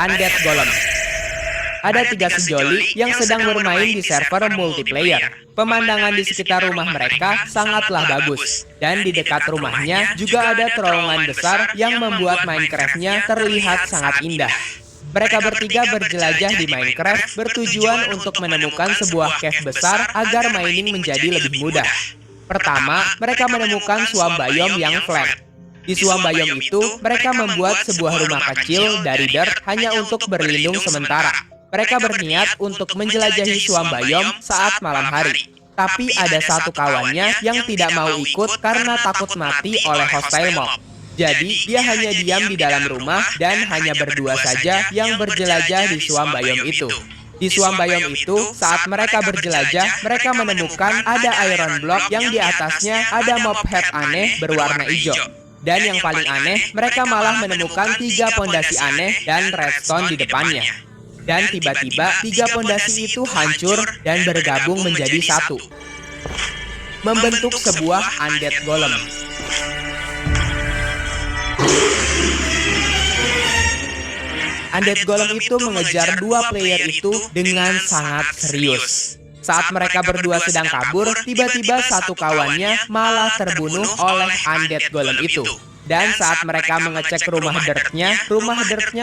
Undead Golem. Ada 3 sejoli yang sedang bermain di server multiplayer. Pemandangan di sekitar rumah mereka sangatlah bagus. Dan di dekat rumahnya juga ada terowongan besar yang membuat Minecraft-nya terlihat sangat indah. Mereka bertiga berjelajah di Minecraft bertujuan untuk menemukan sebuah cave besar agar mining menjadi lebih mudah. Pertama, mereka menemukan swamp biome yang flat. Di swamp biome itu, mereka membuat sebuah rumah kecil dari dirt hanya untuk berlindung sementara. Mereka berniat untuk menjelajahi swamp biome saat malam hari. Tapi ada satu kawannya yang tidak mau ikut karena takut mati oleh hostile mob. Jadi, dia hanya diam di dalam rumah dan hanya berdua saja yang berjelajah di swamp biome itu. Di swamp biome itu, saat mereka berjelajah, mereka menemukan ada iron block yang di atasnya ada mob head aneh berwarna hijau. Dan yang paling aneh, mereka malah menemukan 3 pondasi aneh dan redstone di depannya. Dan tiba-tiba 3 pondasi itu hancur dan bergabung menjadi satu, membentuk sebuah undead golem. Undead golem itu mengejar 2 player itu dengan sangat serius. Saat mereka berdua sedang kabur, tiba-tiba satu kawannya malah terbunuh oleh undead golem itu. Dan saat mereka mengecek rumah dirtnya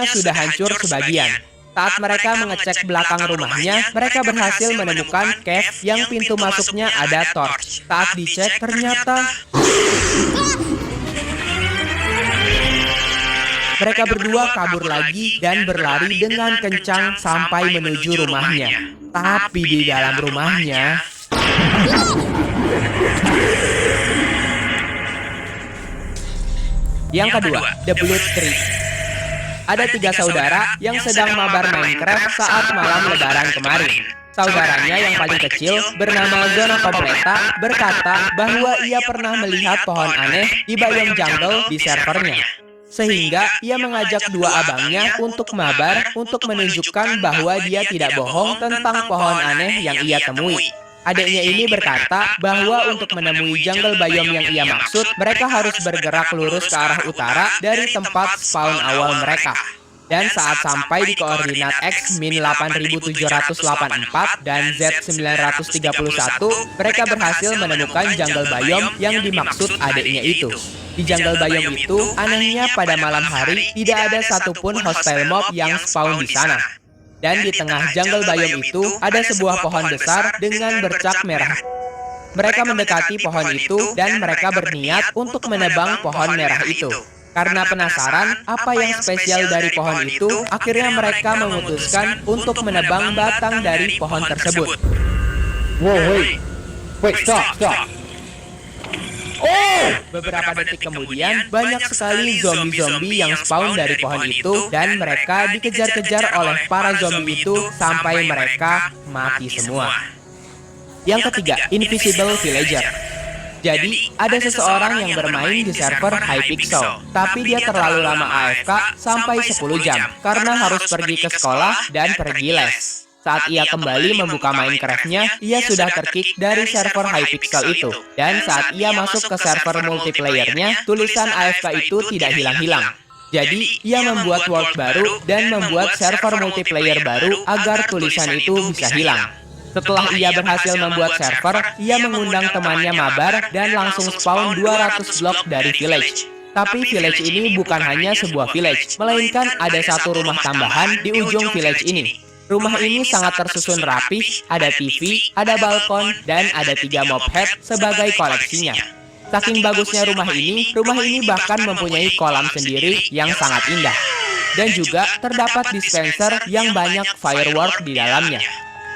sudah hancur sebagian. Saat mereka mengecek belakang rumahnya, mereka berhasil menemukan cave yang pintu masuknya ada torch. Saat dicek, ternyata mereka berdua kabur lagi dan berlari dengan kencang sampai menuju rumahnya. Tapi di dalam rumahnya, yang kedua, The Blood Tree. Ada 3 saudara yang sedang mabar Minecraft saat malam lebaran kemarin. Saudaranya yang paling kecil bernama Zona Kompleta berkata bahwa ia pernah melihat pohon aneh di biome jungle di servernya. Sehingga ia mengajak 2 abangnya untuk mabar untuk menunjukkan bahwa dia tidak bohong tentang pohon aneh yang ia temui. Adiknya ini berkata bahwa untuk menemui jungle biome yang ia maksud, mereka harus bergerak lurus ke arah utara dari tempat spawn awal mereka. Dan saat sampai di koordinat X-8784 dan Z931, mereka berhasil menemukan jungle biome yang dimaksud adiknya itu. Di jungle biome itu, anehnya pada malam hari tidak ada satupun hostile mob yang spawn di sana. Dan di tengah jungle biome itu, ada sebuah pohon besar dengan bercak merah. Mereka mendekati pohon itu dan mereka berniat untuk menebang pohon merah itu. Karena penasaran apa yang spesial dari pohon itu, akhirnya mereka memutuskan untuk menebang batang dari pohon tersebut. Whoa, wait, stop. Beberapa detik kemudian, banyak sekali zombie-zombie yang spawn dari pohon itu dan mereka dikejar-kejar oleh para zombie itu sampai mereka mati semua. Yang ketiga, Invisible Villager. Jadi, ada seseorang yang bermain di server Hypixel, tapi dia terlalu lama AFK sampai 10 jam karena harus pergi ke sekolah dan pergi les. Saat ia kembali membuka Minecraft-nya, ia sudah terkick dari server Hypixel itu. Dan saat ia masuk ke server multiplayer-nya, tulisan AFK itu tidak hilang-hilang. Jadi, ia membuat world baru dan membuat server multiplayer baru agar tulisan itu bisa hilang. Setelah ia berhasil membuat server, ia mengundang temannya mabar dan langsung spawn 200 blok dari village. Tapi village ini bukan hanya sebuah village, melainkan ada satu rumah tambahan di ujung village ini. Rumah ini sangat tersusun rapih, ada TV, ada balkon, dan ada 3 mob head sebagai koleksinya. Saking bagusnya rumah ini bahkan mempunyai kolam sendiri yang sangat indah. Dan juga terdapat dispenser yang banyak firework di dalamnya.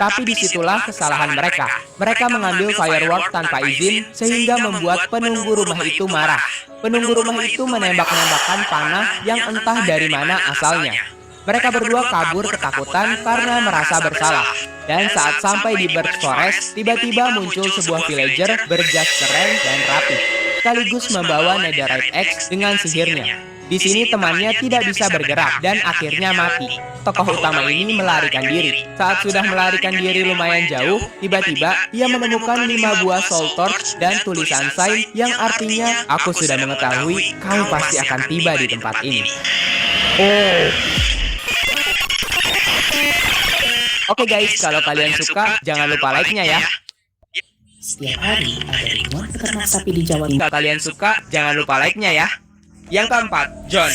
Tapi disitulah kesalahan mereka. Mereka mengambil firework tanpa izin sehingga membuat penunggu rumah itu marah. Penunggu rumah itu menembak-nembakkan panah yang entah dari mana asalnya. Mereka berdua kabur ketakutan karena merasa bersalah. Dan saat sampai di Birch Forest, tiba-tiba muncul sebuah villager berjas keren dan rapi, sekaligus membawa netherite X dengan sihirnya. Di sini temannya tidak bisa bergerak dan akhirnya mati. Tokoh utama ini melarikan diri. Saat sudah melarikan diri lumayan jauh, tiba-tiba ia menemukan 5 buah soul torch dan tulisan sign yang artinya, "Aku sudah mengetahui kamu pasti akan tiba di tempat ini." Oke guys, kalau kalian suka, jangan lupa like-nya ya. Setiap hari ada ribuan peternak sapi di Jawa Timur. Kalau kalian suka, jangan lupa like-nya ya. Yang keempat, John.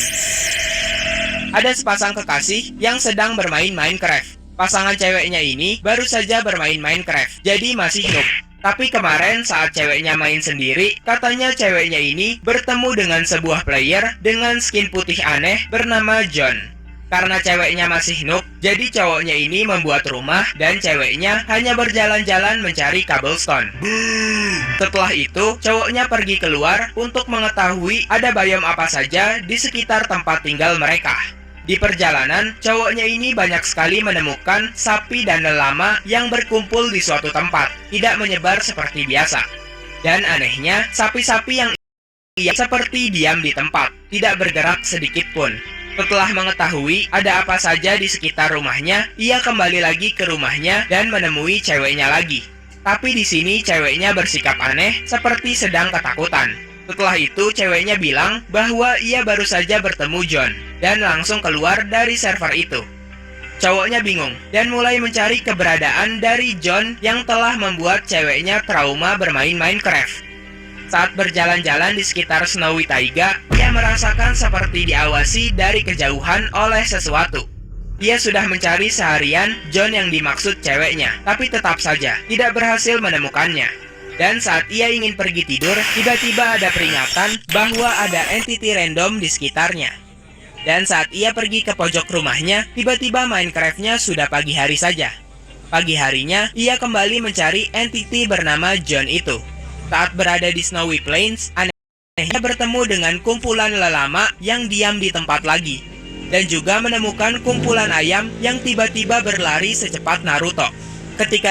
Ada sepasang kekasih yang sedang bermain Minecraft. Pasangan ceweknya ini baru saja bermain Minecraft, jadi masih noob. Tapi kemarin saat ceweknya main sendiri, katanya ceweknya ini bertemu dengan sebuah player dengan skin putih aneh bernama John. Karena ceweknya masih noob, jadi cowoknya ini membuat rumah dan ceweknya hanya berjalan-jalan mencari cobblestone. Setelah itu, cowoknya pergi keluar untuk mengetahui ada biome apa saja di sekitar tempat tinggal mereka. Di perjalanan, cowoknya ini banyak sekali menemukan sapi dan lelama yang berkumpul di suatu tempat, tidak menyebar seperti biasa. Dan anehnya, sapi-sapi yang ia seperti diam di tempat, tidak bergerak sedikit pun. Setelah mengetahui ada apa saja di sekitar rumahnya, ia kembali lagi ke rumahnya dan menemui ceweknya lagi. Tapi di sini ceweknya bersikap aneh, seperti sedang ketakutan. Setelah itu, ceweknya bilang bahwa ia baru saja bertemu John, dan langsung keluar dari server itu. Cowoknya bingung, dan mulai mencari keberadaan dari John yang telah membuat ceweknya trauma bermain Minecraft. Saat berjalan-jalan di sekitar Snowy Taiga, ia merasakan seperti diawasi dari kejauhan oleh sesuatu. Ia sudah mencari seharian John yang dimaksud ceweknya, tapi tetap saja tidak berhasil menemukannya. Dan saat ia ingin pergi tidur, tiba-tiba ada peringatan bahwa ada entity random di sekitarnya. Dan saat ia pergi ke pojok rumahnya, tiba-tiba Minecraft-nya sudah pagi hari saja. Pagi harinya, ia kembali mencari entity bernama John itu. Saat berada di Snowy Plains, anehnya bertemu dengan kumpulan lelama yang diam di tempat lagi. Dan juga menemukan kumpulan ayam yang tiba-tiba berlari secepat Naruto. Ketika